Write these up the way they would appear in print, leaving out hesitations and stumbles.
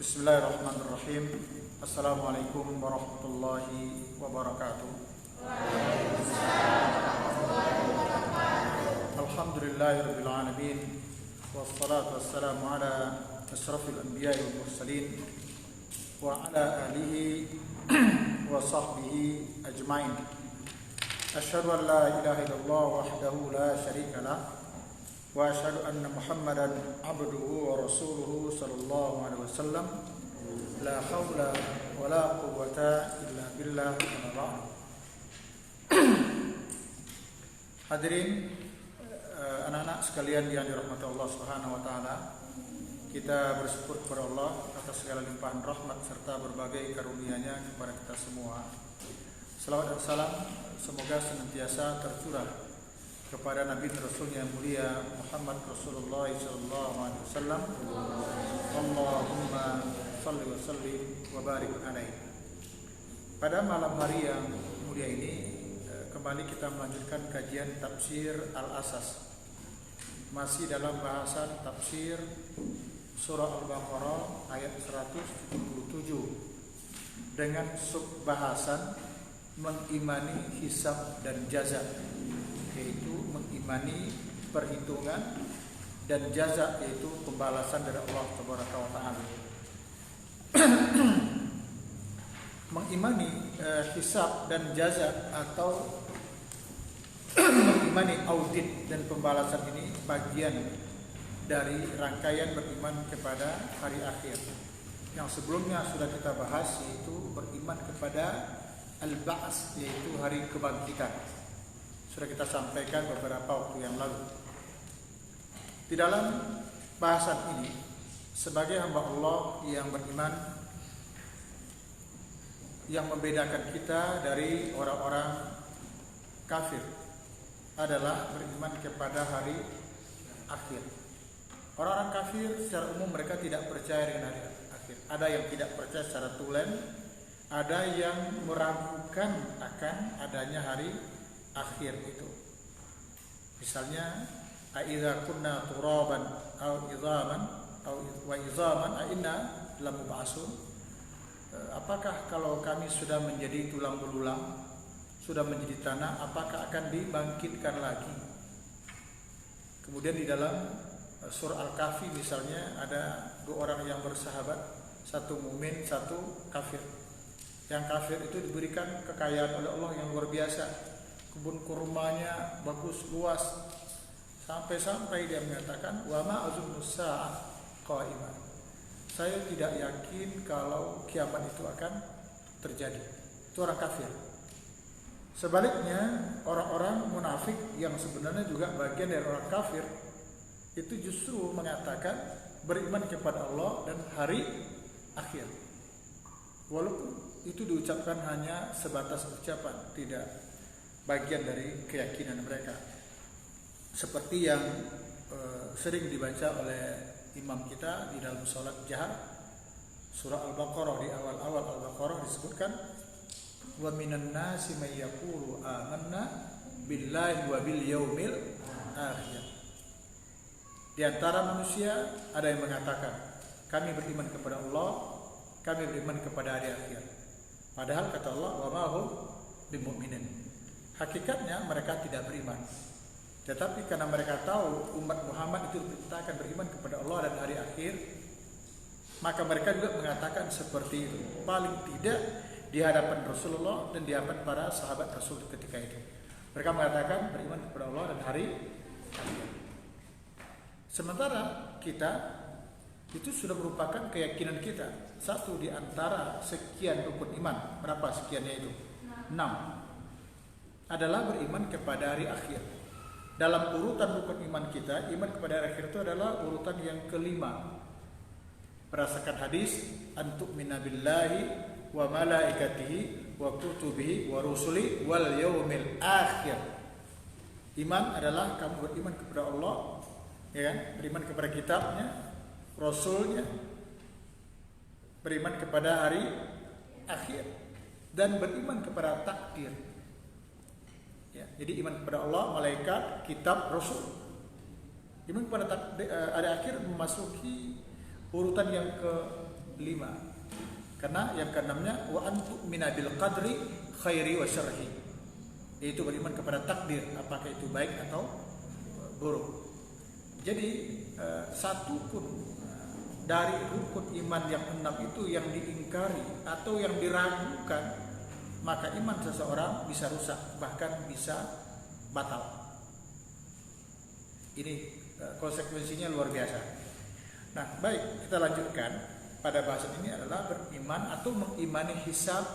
Bismillahirrahmanirrahim. Assalamualaikum warahmatullahi wabarakatuh. Alhamdulillahirabbil alamin. Wassalatu wassalamu ala asyrafil anbiya'i wal mursalin wa ala alihi wa sahbihi ajmain. Asyhadu an la ilaha illallah wahdahu la syarika lah wa asyhadu anna Muhammadan abduhu wa rasuluhu sallallahu alaihi wasallam. La haula wa la quwwata illa billah. Hadirin anak-anak sekalian yang dirahmati Allah Subhanahu wa taala, kita bersyukur kepada Allah atas segala limpahan rahmat serta berbagai karunia-Nya kepada kita semua. Salawat dan salam semoga senantiasa tercurah kepada Nabi Rasul yang mulia Muhammad Rasulullah sallallahu alaihi wasallam. Allahumma shalli wa sallim wa barik alaihi. Pada malam hari yang mulia ini kembali kita melanjutkan kajian tafsir Al-Asas. Masih dalam bahasan tafsir surah Al-Baqarah ayat 177 dengan subbahasan mengimani hisab dan jaza, yaitu mengimani perhitungan dan jaza, yaitu pembalasan dari Allah Tabaraka wa Ta'ala. Mengimani hisab dan jaza atau mengimani audit dan pembalasan ini bagian dari rangkaian beriman kepada hari akhir. Yang sebelumnya sudah kita bahas, yaitu beriman kepada al-ba'ats, yaitu hari kebangkitan. Sudah kita sampaikan beberapa waktu yang lalu. Di dalam bahasan ini, sebagai hamba Allah yang beriman, yang membedakan kita dari orang-orang kafir adalah beriman kepada hari akhir. Orang-orang kafir secara umum mereka tidak percaya dengan hari akhir. Ada yang tidak percaya secara tulen, ada yang meragukan akan adanya hari akhir itu. Misalnya, aidza kunna turaban aw idzaman aw wa idzaman a inna lamub'atsun. Apakah kalau kami sudah menjadi tulang belulang, sudah menjadi tanah, apakah akan dibangkitkan lagi? Kemudian di dalam surah Al-Kahfi misalnya ada dua orang yang bersahabat, satu mukmin, satu kafir. Yang kafir itu diberikan kekayaan oleh Allah yang luar biasa. Kebun kurmanya bagus, luas. Sampai-sampai dia mengatakan, wa ma azunnu sa'ah qa'imah. Saya tidak yakin kalau kiamat itu akan terjadi. Itu orang kafir. Sebaliknya, orang-orang munafik yang sebenarnya juga bagian dari orang kafir itu justru mengatakan beriman kepada Allah dan hari akhir. Walaupun itu diucapkan hanya sebatas ucapan, tidak bagian dari keyakinan mereka. Seperti yang sering dibaca oleh imam kita di dalam salat jahar, surah Al-Baqarah, di awal-awal Al-Baqarah disebutkan, wa minan nasi may yaqulu amanna billahi wa bil yaumil akhir. Di antara manusia ada yang mengatakan kami beriman kepada Allah, kami beriman kepada hari akhir. Padahal kata Allah, wa ma hum bimu'minin. Hakikatnya mereka tidak beriman. Tetapi karena mereka tahu umat Muhammad itu diperintahkan beriman kepada Allah dan hari akhir, maka mereka juga mengatakan seperti itu. Paling tidak di hadapan Rasulullah dan di hadapan para sahabat Rasul ketika itu. Mereka mengatakan beriman kepada Allah dan hari akhir. Sementara kita itu sudah merupakan keyakinan kita. Satu di antara sekian rukun iman. Berapa sekiannya itu? 6. Adalah beriman kepada hari akhir. Dalam urutan rukun iman kita, iman kepada hari akhir itu adalah urutan yang kelima. Berdasarkan hadis, antu'mina billahi wa malaikatihi wa kutubihi wa rusuli wal yaumil akhir. Iman adalah kamu beriman kepada Allah, ya kan? Beriman kepada kitabnya, rasulnya, beriman kepada hari akhir, dan beriman kepada takdir. Ya, jadi iman kepada Allah, malaikat, kitab, rasul. Iman kepada hari akhir memasuki urutan yang ke Karena yang keenamnya wa antu'mina bil qadri khairi wa syarri, yaitu beriman kepada takdir, apakah itu baik atau buruk. Jadi satu pun dari rukun iman yang 6 itu yang diingkari atau yang diragukan, maka iman seseorang bisa rusak, bahkan bisa batal. Ini konsekuensinya luar biasa. Nah, baik, kita lanjutkan. Pada bahasan ini adalah beriman atau mengimani hisab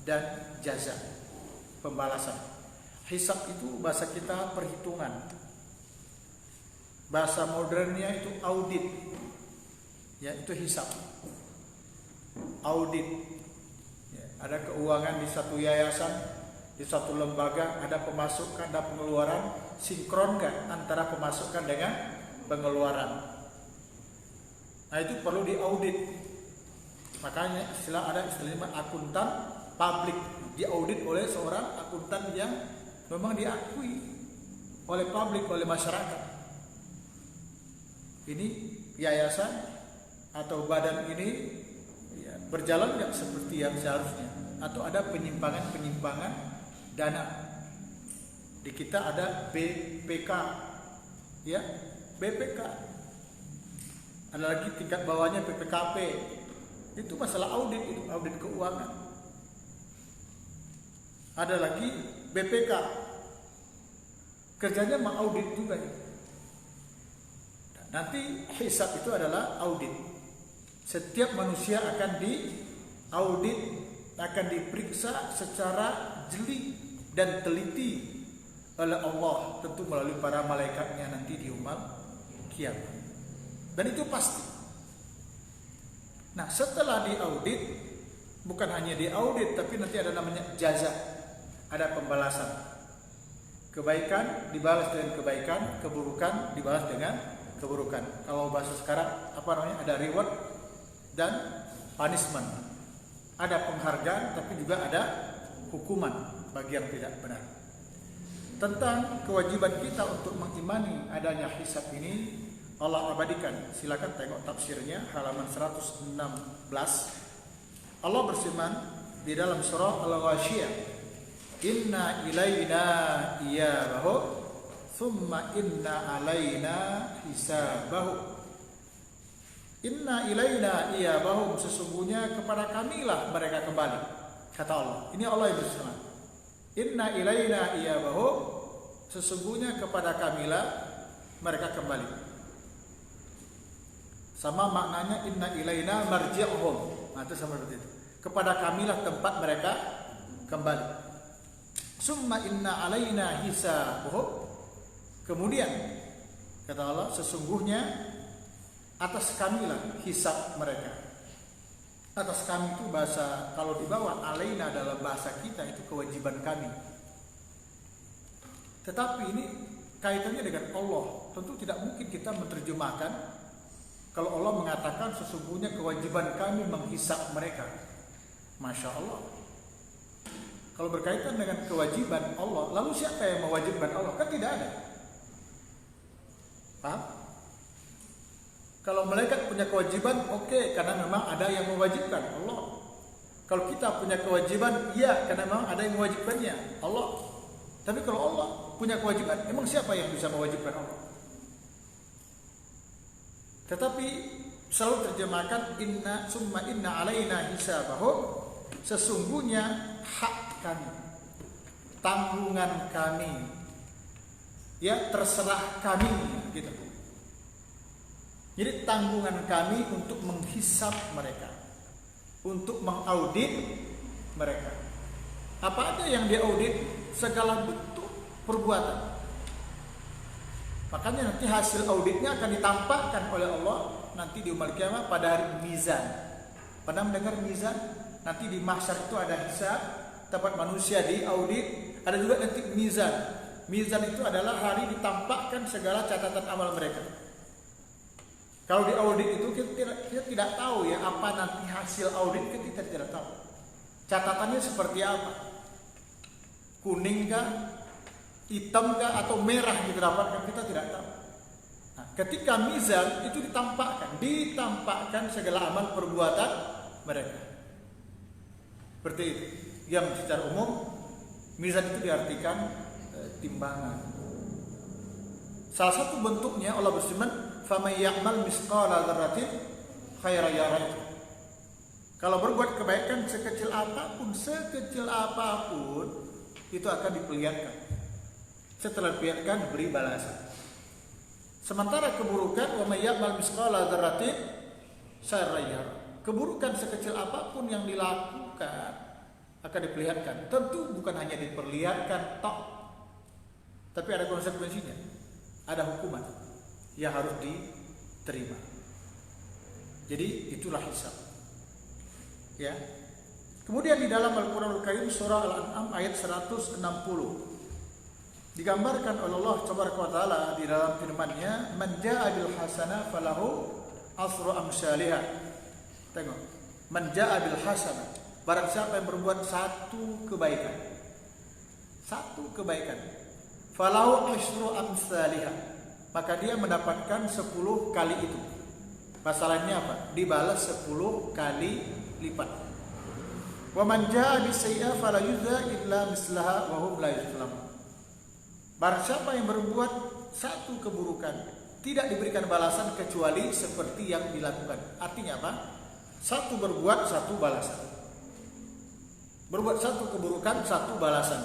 dan jaza, pembalasan. Hisab itu bahasa kita perhitungan, bahasa modernnya itu audit, ya, itu hisab, audit. Ya, ada keuangan di satu yayasan, di satu lembaga, ada pemasukan dan pengeluaran, sinkron nggak antara pemasukan dengan pengeluaran? Nah, itu perlu diaudit. Makanya ada istilahnya akuntan publik, diaudit oleh seorang akuntan yang memang diakui oleh publik, oleh masyarakat. Ini yayasan atau badan ini ya, berjalan nggak seperti yang seharusnya, atau ada penyimpangan dana. Di kita ada BPK, ya, BPK. Ada lagi tingkat bawahnya BPKP. Itu masalah audit, itu audit keuangan. Ada lagi BPK, kerjanya mengaudit juga. Nanti hisab itu adalah audit. Setiap manusia akan diaudit, akan diperiksa secara jeli dan teliti oleh Allah, tentu melalui para malaikatnya nanti di yaumul kiamat. Dan itu pasti. Nah, setelah diaudit, bukan hanya diaudit, tapi nanti ada namanya jaza, ada pembalasan. Kebaikan dibalas dengan kebaikan, keburukan dibalas dengan keburukan. Kalau bahasa sekarang apa namanya? Ada reward dan punishment. Ada penghargaan, tapi juga ada hukuman bagi yang tidak benar. Tentang kewajiban kita untuk mengimani adanya hisab ini, Allah abadikan. Silakan tengok tafsirnya halaman 116. Allah berfirman di dalam surah Al-Ghasyiyah, "Inna ilaina iyabahum, thumma inna alaina hisabahu." Inna ilaina iyabahum, sesungguhnya kepada kamilah mereka kembali, kata Allah. Ini Allah yang berfirman. Inna ilaina iyabahum, sesungguhnya kepada kamilah mereka kembali. Sama maknanya inna ilaina marji'uhum. Nah, itu sama seperti itu. Kepada kamilah tempat mereka kembali. Summa inna alaina hisabuhum. Kemudian kata Allah, sesungguhnya atas kamilah hisab mereka. Atas kami itu bahasa, kalau dibawa alaina dalam bahasa kita itu kewajiban kami. Tetapi ini kaitannya dengan Allah. Tentu tidak mungkin kita menerjemahkan kalau Allah mengatakan sesungguhnya kewajiban kami menghisab mereka. Masya Allah. Kalau berkaitan dengan kewajiban Allah, lalu siapa yang mewajibkan Allah? Kan tidak ada. Paham? Kalau malaikat punya kewajiban, oke, karena memang ada yang mewajibkan Allah. Kalau kita punya kewajiban, iya, karena memang ada yang mewajibkannya Allah. Tapi kalau Allah punya kewajiban, emang siapa yang bisa mewajibkan Allah? Tetapi selalu terjemahkan inna summa inna alaina hisabahum, sesungguhnya hak kami, tanggungan kami, ya terserah kami, gitu. Jadi tanggungan kami untuk menghisab mereka, untuk mengaudit mereka. Apa aja yang diaudit? Segala bentuk perbuatan. Makanya nanti hasil auditnya akan ditampakkan oleh Allah nanti di yaumul kiamat pada hari mizan. Pernah mendengar mizan? Nanti di mahsyar itu ada hisab, tempat manusia diaudit. Ada juga nanti mizan. Mizan itu adalah hari ditampakkan segala catatan amal mereka. Kalau di audit itu kita tidak tahu ya apa nanti hasil audit, kita tidak tahu. Catatannya seperti apa? Kuning kah? Hitam kah atau merah didapatkan, kita tidak tahu. Nah, ketika mizan itu ditampakkan segala amal perbuatan mereka. Seperti itu. Yang secara umum mizan itu diartikan timbangan. Salah satu bentuknya Allah berfirman, "Faman ya'mal misqala dzarratin khairan yarah." Kalau berbuat kebaikan sekecil apapun itu akan diperlihatkan. Setelah diperlihatkan beri balasan. Sementara keburukan, "Wa may ya'mal misqala dzarratin syarran yarah." Keburukan sekecil apapun yang dilakukan akan diperlihatkan. Tentu bukan hanya diperlihatkan tok, tapi ada konsekuensinya, ada hukuman yang harus diterima. Jadi itulah hisab. Ya. Kemudian di dalam Al-Qur'anul Karim surah Al-An'am ayat 160 digambarkan oleh Allah Taala di dalam firman-Nya, "Man jaa'a bil hasanah falahu asru amsalihha." Tengok, "Man jaa'a bil hasanah." Barang siapa yang berbuat satu kebaikan, falahu asru amsalihha, maka dia mendapatkan 10 kali itu. Masalahnya apa? Dibalas 10 kali lipat. Wa man jaa'a bis-sayyi'ah fala yujza illa mislaha wa hum la yuzlamun. Barang siapa yang berbuat satu keburukan, tidak diberikan balasan kecuali seperti yang dilakukan. Artinya apa? Satu berbuat, satu balasan. Berbuat satu keburukan, satu balasan.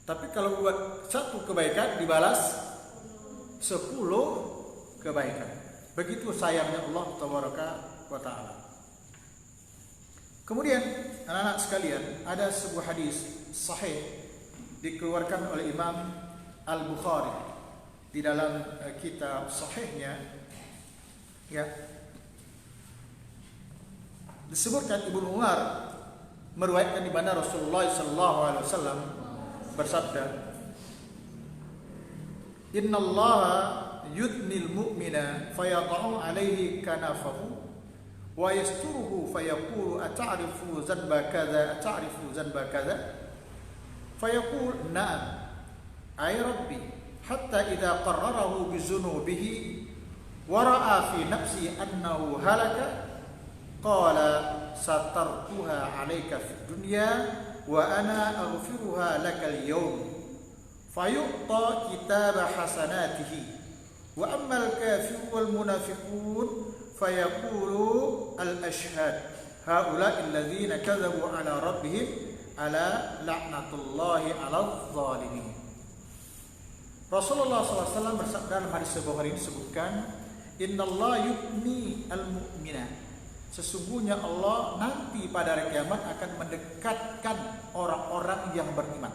Tapi kalau buat satu kebaikan dibalas 10 kebaikan. Begitu sayangnya Allah Tabaraka wa Ta'ala. Kemudian anak-anak sekalian, ada sebuah hadis sahih dikeluarkan oleh Imam Al-Bukhari di dalam kitab sahihnya, ya. Disebutkan Ibnu Umar meriwayatkan di mana Rasulullah sallallahu alaihi wasallam bersabda, "Innallaha yudnil mu'mina fayad'u alaihi kanafahu wa yasturuhu fayaqulu ata'rifu zanba kadza ata'rifu zanba kadza fayaqul na'am ay rabbi hatta idza qarrarahu bi zunubihi wa ra'a fi nafsi annahu halaka qala satartuha 'alaika fid dunya wa ana aghfiruha lakal yawm fayu'ta kitaba hasanatihi wa ammal kafiru wal munafiqun fayaqulu al ashhad haula'i alladhina kadzabu 'ala rabbihim ala la'natullahi 'alal zalimin." Rasulullah SAW bersabda dalam hadis Bukhari disebutkan, "Innallaha yubni al-mu'mina." Sesungguhnya Allah nanti pada hari kiamat akan mendekatkan orang-orang yang beriman.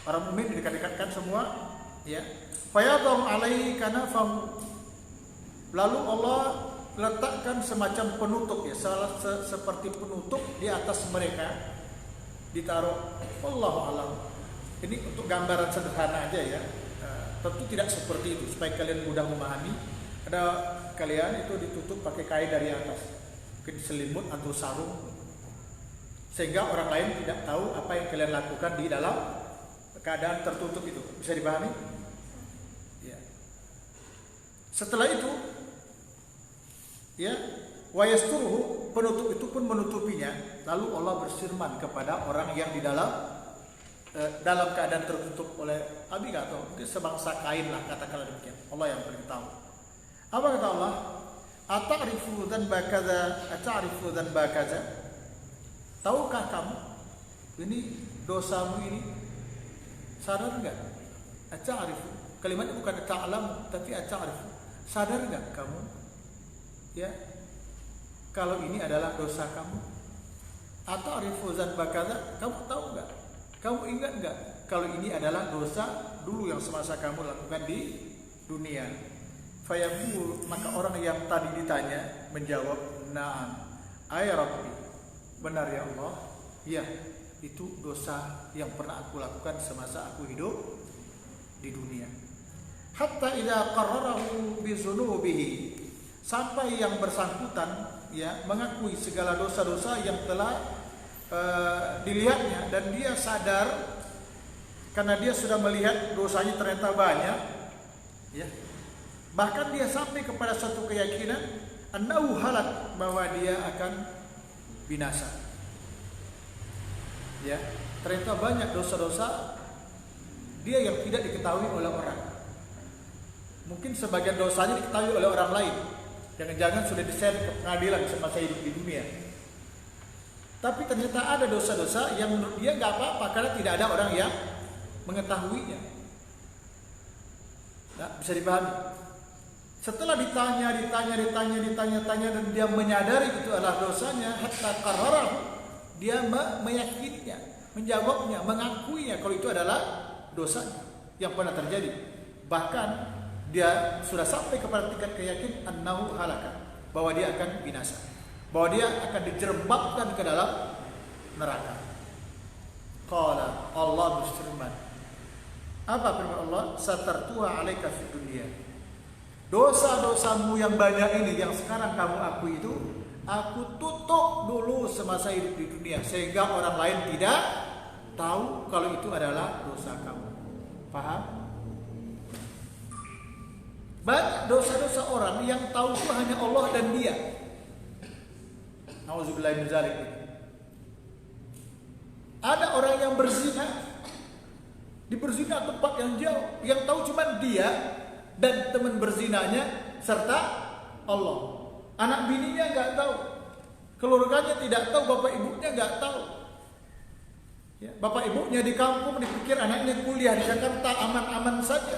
Orang mukmin didekat-dekatkan semua, ya. Fayadhum 'alaihi kanafahu. Lalu Allah letakkan semacam penutup, ya, seperti penutup di atas mereka, ditaruh. Wallahu alam. Ini untuk gambaran sederhana aja, ya. Tentu tidak seperti itu supaya kalian mudah memahami. Ada kalian itu ditutup pakai kain dari atas, mungkin selimut atau sarung, sehingga orang lain tidak tahu apa yang kalian lakukan di dalam keadaan tertutup itu. Bisa dipahami? Ya. Setelah itu, ya, wa yasturuhu, penutup itu pun menutupinya. Lalu Allah berfirman kepada orang yang di dalam keadaan tertutup oleh abika atau sebangsa kain lah, katakanlah demikian. Allah yang beritahu. Apa kata Allah? Ata'rifu dzanba kadza, ata'rifu dzanba kadza. Tahukah kamu ini dosamu ini? Sadar enggak? Ata'rifu. Kalimatnya bukan ta'lam tapi ata'rifu. Sadar enggak kamu? Ya, kalau ini adalah dosa kamu. Ata'rifu dzanba kadza, kamu tahu enggak? Kamu ingat enggak kalau ini adalah dosa dulu yang semasa kamu lakukan di dunia? Fayaqul, maka orang yang tadi ditanya menjawab, na'am ay rabbi, benar ya Allah, ya, itu dosa yang pernah aku lakukan semasa aku hidup di dunia. Hatta idza qarrarahu bi dzunubihi, sampai yang bersangkutan, ya, mengakui segala dosa-dosa yang telah dilihatnya, dan dia sadar karena dia sudah melihat dosanya ternyata banyak. Ya. Bahkan dia sampai kepada suatu keyakinan annahu halak, bahwa dia akan binasa. Ya, ternyata banyak dosa-dosa dia yang tidak diketahui oleh orang. Mungkin sebagian dosanya diketahui oleh orang lain. Jangan-jangan sudah di-share ke pengadilan semasa hidup di dunia. Tapi ternyata ada dosa-dosa yang menurut dia nggak apa-apa karena tidak ada orang yang mengetahuinya. Nah, bisa dipahami. Setelah ditanya dan dia menyadari itu adalah dosanya, hatta qarrarahu, dia meyakininya, menjawabnya, mengakuinya kalau itu adalah dosanya yang pernah terjadi. Bahkan dia sudah sampai kepada tingkat keyakinan annahu halaka, bahwa dia akan binasa, bahwa dia akan dijerembabkan ke dalam neraka. Qala Allah berfirman, apa firman Allah? Satartuha 'alaika fid dunya. Dosa-dosamu yang banyak ini yang sekarang kamu akui itu, aku tutup dulu semasa hidup di dunia sehingga orang lain tidak tahu kalau itu adalah dosa kamu. Paham? Banyak dosa-dosa orang yang tahu itu hanya Allah dan dia. Nauzubillah min dzalik. Ada orang yang berzina, di berzina tempat yang jauh, yang tahu cuma dia dan teman berzinanya serta Allah. Anak bininya nggak tahu, keluarganya tidak tahu, bapak ibunya nggak tahu. Ya, bapak ibunya di kampung dipikir anaknya kuliah di Jakarta aman-aman saja,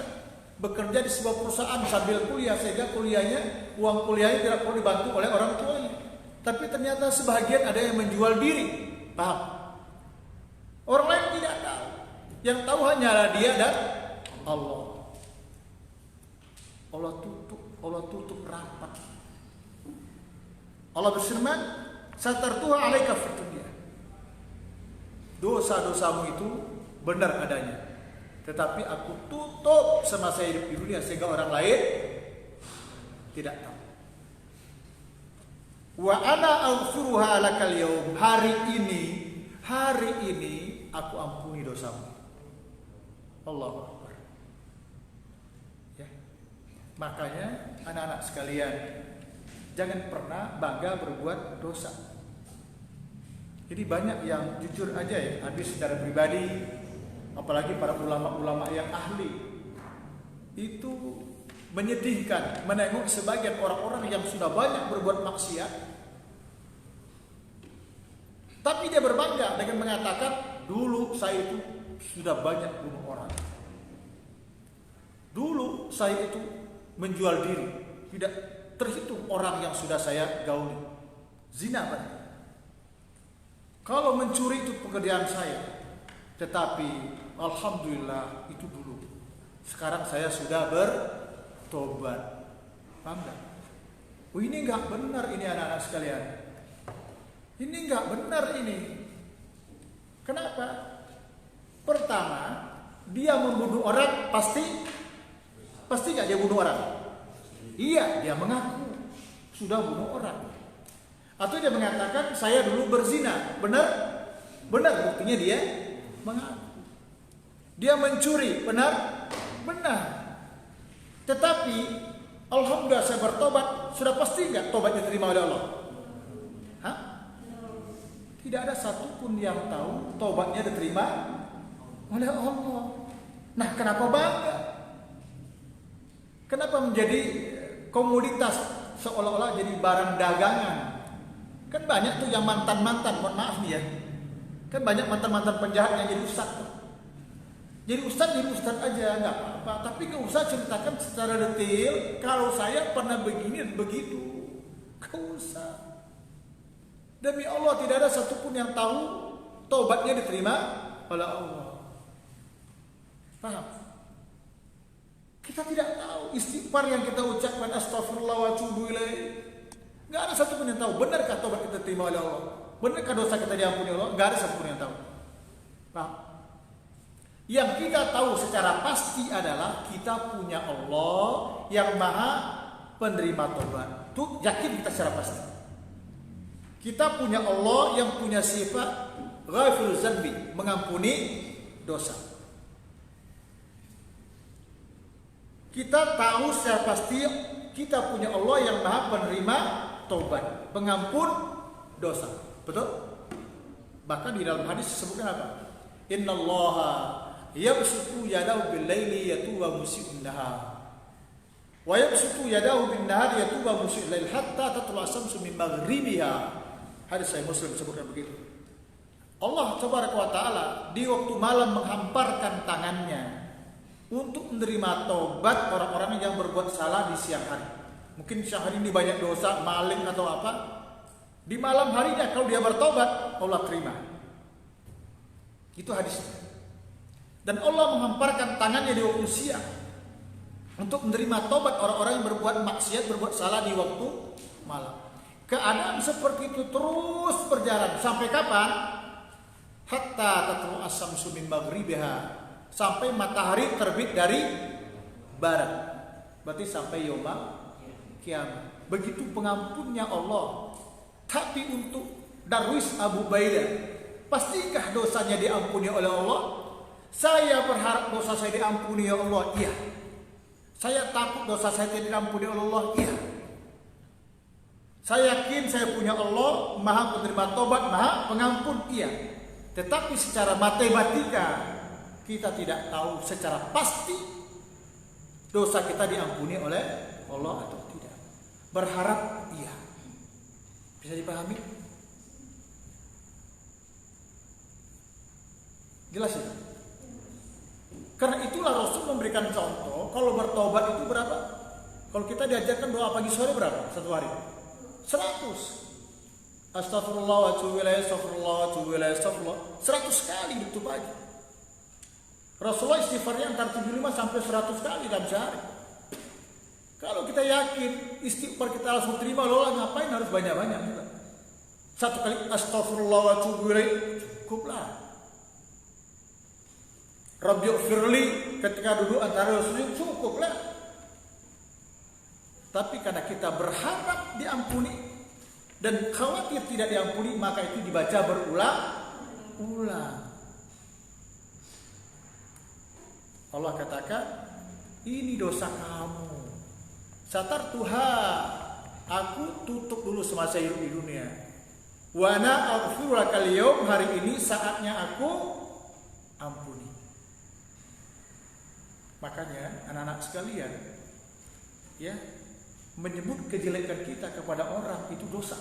bekerja di sebuah perusahaan sambil kuliah sehingga kuliahnya, uang kuliahnya tidak perlu dibantu oleh orang tuanya. Tapi ternyata sebagian ada yang menjual diri. Paham? Orang lain tidak tahu. Yang tahu hanyalah dia dan Allah. Allah tutup rapat. Allah berfirman, satartuha 'alaika fid dunya. Dosa-dosamu itu benar adanya, tetapi aku tutup semasa hidup di dunia sehingga orang lain tidak tahu. Wa ana aghfiruha lakal yaum. Hari ini aku ampuni dosamu. Allahu Akbar. Ya. Makanya anak-anak sekalian, jangan pernah bangga berbuat dosa. Jadi banyak yang jujur aja ya, habis secara pribadi, apalagi para ulama-ulama yang ahli. Itu menyedihkan menengok sebagian orang-orang yang sudah banyak berbuat maksiat, tapi dia berbangga dengan mengatakan, dulu saya itu sudah banyak bunuh orang, dulu saya itu menjual diri, tidak terhitung orang yang sudah saya gauli, zina banyak. Kalau mencuri itu pekerjaan saya, tetapi alhamdulillah itu dulu, sekarang saya sudah bertobat. Paham gak? Oh, ini gak benar ini anak-anak sekalian. Ini gak benar ini. Kenapa? Pertama, dia membunuh orang pasti gak dia bunuh orang? Iya, dia mengaku sudah bunuh orang. Atau dia mengatakan saya dulu berzina. Benar? Benar, buktinya dia mengaku. Dia mencuri. Benar? Benar. Tetapi alhamdulillah saya bertobat. Sudah pasti enggak tobatnya diterima oleh Allah? Hah? Tidak ada satupun yang tahu tobatnya diterima oleh Allah. Nah, kenapa bangga? Kenapa menjadi komoditas, seolah-olah jadi barang dagangan? Kan banyak tuh yang mantan-mantan, mohon maaf nih ya. Kan banyak mantan-mantan penjahat yang jadi ustaz tuh. Jadi ustaz aja, nggak apa-apa. Tapi nggak usah ceritakan secara detail kalau saya pernah begini dan begitu. Nggak usah. Demi Allah tidak ada satupun yang tahu taubatnya diterima oleh Allah. Paham? Kita tidak tahu istighfar yang kita ucapkan astagfirullah wa atubu ilaih. Nggak ada satupun yang tahu. Benarkah taubat kita diterima oleh Allah? Benarkah dosa kita diampuni Allah? Nggak ada satupun yang tahu. Paham? Yang kita tahu secara pasti adalah kita punya Allah yang maha penerima taubat. Itu yakin kita secara pasti. Kita punya Allah yang punya sifat ghafiruz dzanbi, mengampuni dosa. Kita tahu secara pasti kita punya Allah yang Maha penerima taubat, pengampun dosa. Betul? Bahkan di dalam hadis disebutkan apa? Innallaha yabsutu yadahu bil-laili yatuba musii'un nahar. Wa yabsutu yadahu bin-nahar yatuba musii'ul lail hatta tatlu'a syamsu min maghribiha. Hadis Sahih Muslim disebutkan begitu. Allah Tabaraka wa Ta'ala di waktu malam menghamparkan tangannya untuk menerima taubat orang-orang yang berbuat salah di siang hari. Mungkin siang hari ini banyak dosa, maling atau apa. Di malam harinya kalau dia bertobat, Allah terima. Itu hadisnya. Dan Allah menghamparkan tangannya di waktu siang untuk menerima taubat orang-orang yang berbuat maksiat, berbuat salah di waktu malam. Keadaan seperti itu terus berjalan sampai kapan? Hatta tatlu'a syamsu min maghribiha, sampai matahari terbit dari barat. Berarti sampai yaumul kiamat. Begitu pengampunnya Allah. Tapi untuk Darwis Abu Baidah, pastikah dosanya diampuni oleh Allah? Saya berharap dosa saya diampuni oleh Allah. Iya. Saya takut dosa saya tidak diampuni oleh Allah. Iya. Saya yakin saya punya Allah Maha penerima taubat, Maha pengampun. Iya. Tetapi secara matematika kita tidak tahu secara pasti dosa kita diampuni oleh Allah atau tidak. Berharap iya. Bisa dipahami? Jelas ya? Karena itulah Rasul memberikan contoh. Kalau bertobat itu berapa? Kalau kita diajarkan doa pagi sore berapa? Satu hari 100. Astagfirullah wa atubu ilaih, astagfirullah wa atubu ilaih, astagfirullah 100 kali itu pagi. Rasulullah istighfarnya antara 75 sampai 100 kali dalam sehari. Kalau kita yakin istighfar kita langsung terima, loh ngapain harus banyak-banyak juga? Satu kali astagfirullah wa atubu ilaih cukuplah. Rabbighfirli ketika duduk antara sujud cukuplah. Tapi karena kita berharap diampuni dan khawatir tidak diampuni, maka itu dibaca berulang-ulang. Allah katakan, ini dosa kamu. Satar Tuhan, aku tutup dulu semasa hidup di dunia. Wa ana aghfiru lakal yaum, hari ini saatnya aku ampuni. Makanya anak-anak sekalian, ya, menyebut kejelekan kita kepada orang itu dosa.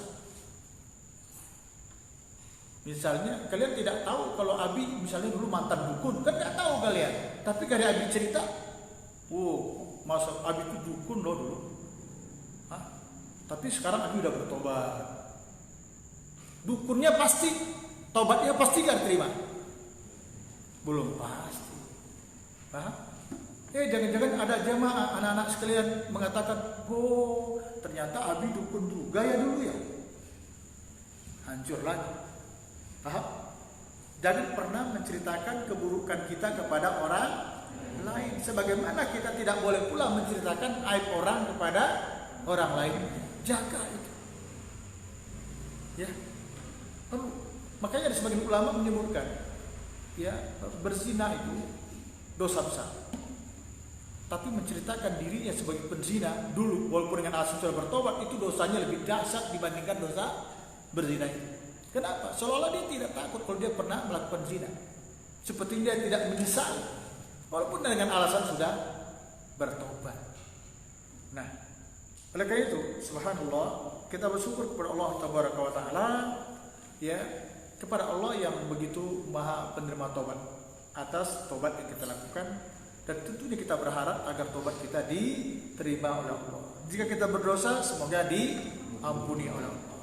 Misalnya kalian tidak tahu kalau Abi misalnya dulu mantan dukun, kan tidak tahu kalian. Tapi dari Abi cerita, masa Abi itu dukun loh dulu. Hah? Tapi sekarang Abi udah bertobat. Dukunnya pasti, tobatnya pasti gak terima. Belum pasti. Paham? Jangan-jangan ada jamaah anak-anak sekalian mengatakan, ternyata Abi dukun juga ya dulu ya. Hancur lagi. Paham? Jangan pernah menceritakan keburukan kita kepada orang lain. Sebagaimana kita tidak boleh pula menceritakan aib orang kepada orang lain. Jaga itu. Ya. Makanya ada sebagian ulama menyebutkan, ya, berzina itu dosa besar. Tapi menceritakan dirinya sebagai penzina dulu, walaupun dengan alasan sudah bertobat, itu dosanya lebih dahsyat dibandingkan dosa berzina itu. Kenapa? Seolah-olah dia tidak takut kalau dia pernah melakukan zina. Seperti dia tidak menyesal, walaupun dengan alasan sudah bertobat. Nah, oleh karena itu, subhanallah, kita bersyukur kepada Allah Tabaraka wa Ta'ala, ya, kepada Allah yang begitu maha penerima tobat atas tobat yang kita lakukan. Dan tentunya kita berharap agar tobat kita diterima oleh Allah. Jika kita berdosa, semoga diampuni oleh Allah.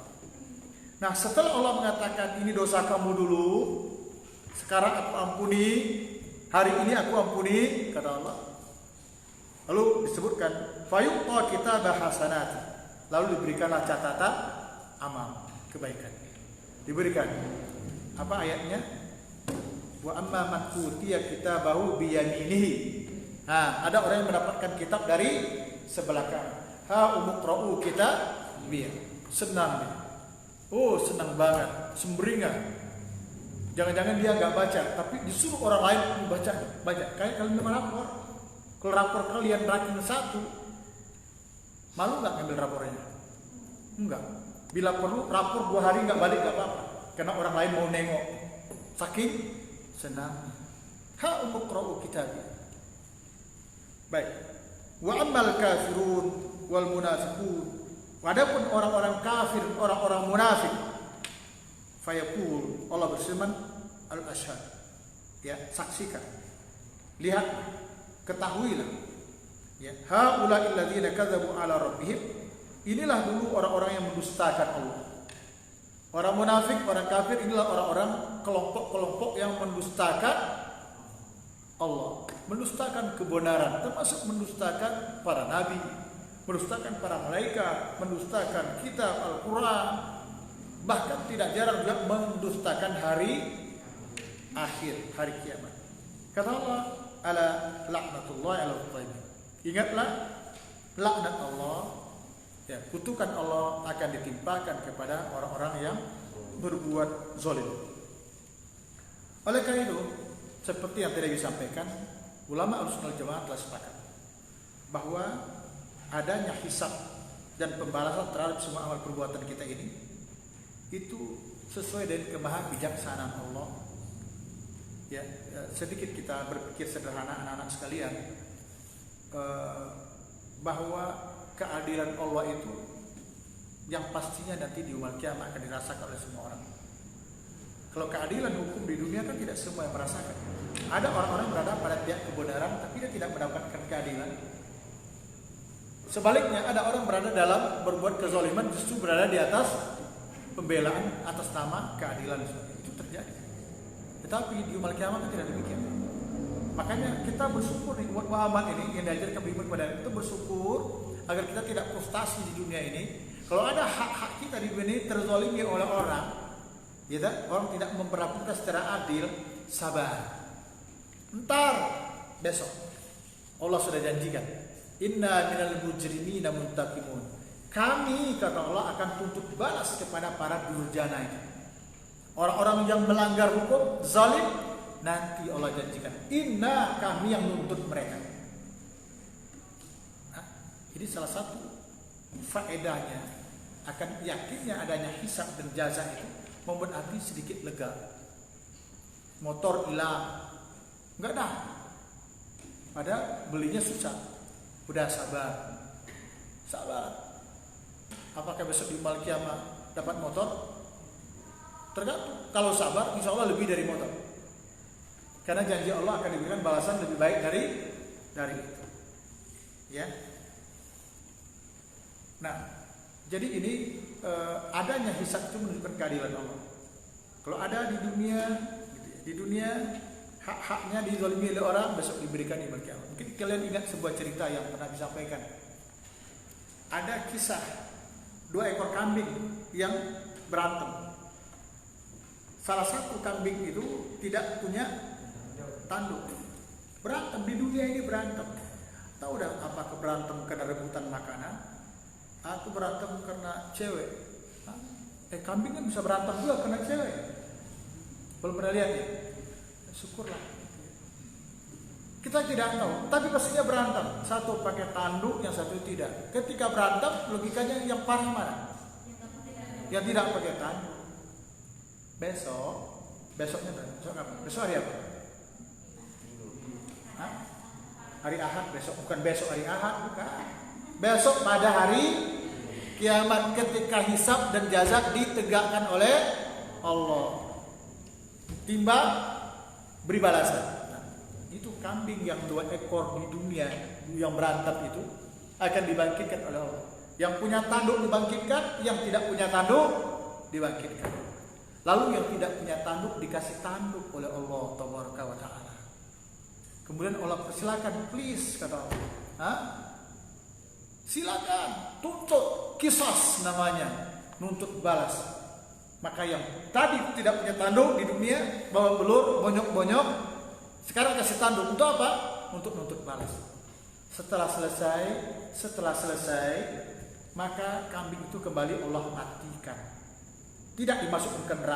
Nah, setelah Allah mengatakan ini dosa kamu dulu, sekarang aku ampuni, hari ini aku ampuni, kata Allah. Lalu disebutkan fayu'ta kitabah hasanat, lalu diberikanlah catatan amal kebaikan. Diberikan apa ayatnya? Wa amma man utiya kitabahu bi yaminihi. Ada orang yang mendapatkan kitab dari sebelah kanan. Umuqra'u kitabiyah. Senang dia. Senang banget, sembringan. Jangan-jangan dia enggak baca, tapi disuruh orang lain membaca. Baca. Kayak kalian mana keluar? Kalau rapor kalian ranking 1, malu nggak ngambil rapornya? Enggak. Bila perlu rapor 2 hari nggak balik nggak apa-apa, karena orang lain mau nengok. Saking senang. Ha umqra'u kitabi. Baik. Wa ammal kafirun wal munafiqun. Adapun orang-orang kafir, orang-orang munafik, fayaqul, Allah berfirman, al-ashhad. Ya, saksikan. Lihat, ketahuilah. Ya, haula'il ladzina kadzabu 'ala rabbihim. Inilah dulu orang-orang yang mendustakan Allah. Orang munafik, orang kafir, inilah orang-orang kelompok-kelompok yang mendustakan Allah, mendustakan kebenaran, termasuk mendustakan para nabi, mendustakan para malaikat, mendustakan kitab Al-Quran, bahkan tidak jarang juga mendustakan hari akhir, hari kiamat. Kata Allah, ala laknatullahi ala al-taibin. Ingatlah, laknat Allah, ya, kutukan Allah akan ditimpakan kepada orang-orang yang berbuat zalim. Oleh karena itu, seperti yang tadi disampaikan, ulama Ahlussunnah wal Jamaah telah sepakat bahwa adanya hisab dan pembalasan terhadap semua amal perbuatan kita ini itu sesuai dengan kemahabijaksanaan Allah. Ya, sedikit kita berpikir sederhana anak-anak sekalian, bahwa keadilan Allah itu yang pastinya nanti di yaumul kiamat akan dirasakan oleh semua orang. Kalau keadilan hukum di dunia kan tidak semua yang merasakan. Ada orang-orang berada pada pihak kebenaran tapi dia tidak mendapatkan keadilan. Sebaliknya ada orang berada dalam berbuat kezaliman justru berada di atas pembelaan atas nama keadilan. Itu terjadi. Tetapi di yaumul kiamat kan tidak demikian. Makanya kita bersyukur nih buat amal ini yang diajarkan beriman kepada itu, bersyukur agar kita tidak frustasi di dunia ini. Kalau ada hak-hak kita di dunia ini terzalimi oleh orang, ya tak? Orang tidak memperlakukan secara adil, sabar. Entar besok Allah sudah janjikan, inna minal mujrimina muntaqimun. Kami, kata Allah, akan tuntut balas kepada para durjana itu. Orang-orang yang melanggar hukum, zalim, nanti Allah janjikan, inna, kami yang nuntut mereka. Jadi salah satu faedahnya akan yakinnya adanya hisab dan jaza itu membuat hati sedikit lega. Motor hilang, enggak dah. Padahal belinya susah. Udah sabar. Apakah besok di yaumul kiamat dapat motor? Tergantung. Kalau sabar, insya Allah lebih dari motor. Karena janji Allah akan diberikan balasan lebih baik dari itu. Ya. Nah, jadi ini adanya hisab itu menunjukkan keadilan Allah. Kalau ada di dunia hak-haknya dizalimi oleh orang, besok diberikan di yaumul kiamat. Mungkin kalian ingat sebuah cerita yang pernah disampaikan. Ada kisah 2 ekor kambing yang berantem. Salah satu kambing itu tidak punya tanduk. Berantem di dunia ini berantem. Tahu dah apakah berantem karena rebutan makanan? Aku berantem karena cewek. Kambing kan bisa berantem juga karena cewek. Belum pernah lihat ya? Syukurlah. Kita tidak tahu, tapi pastinya berantem. Satu pakai tanduk, yang satu tidak. Ketika berantem, logikanya yang parah mana? Yang tidak pakai tanduk. Besoknya besok apa? Besok hari apa? Hah? Hari Ahad besok, bukan besok hari Ahad, bukan. Besok pada hari kiamat ketika hisab dan jaza ditegakkan oleh Allah. Timbang beri balasan. Nah, itu kambing yang 2 ekor di dunia yang berantem itu akan dibangkitkan oleh Allah. Yang punya tanduk dibangkitkan, yang tidak punya tanduk dibangkitkan. Lalu yang tidak punya tanduk dikasih tanduk oleh Allah Tabaraka wa Ta'ala. Kemudian Allah persilakan, please, kata Allah. Hah? Silakan, tuntut, kisas namanya, nuntut balas. Maka yang tadi tidak punya tanduk di dunia, bawa belur, bonyok-bonyok, sekarang kasih tanduk untuk apa? Untuk nuntut balas. Setelah selesai, maka kambing itu kembali Allah matikan. Tidak dimasukkan ke neraka.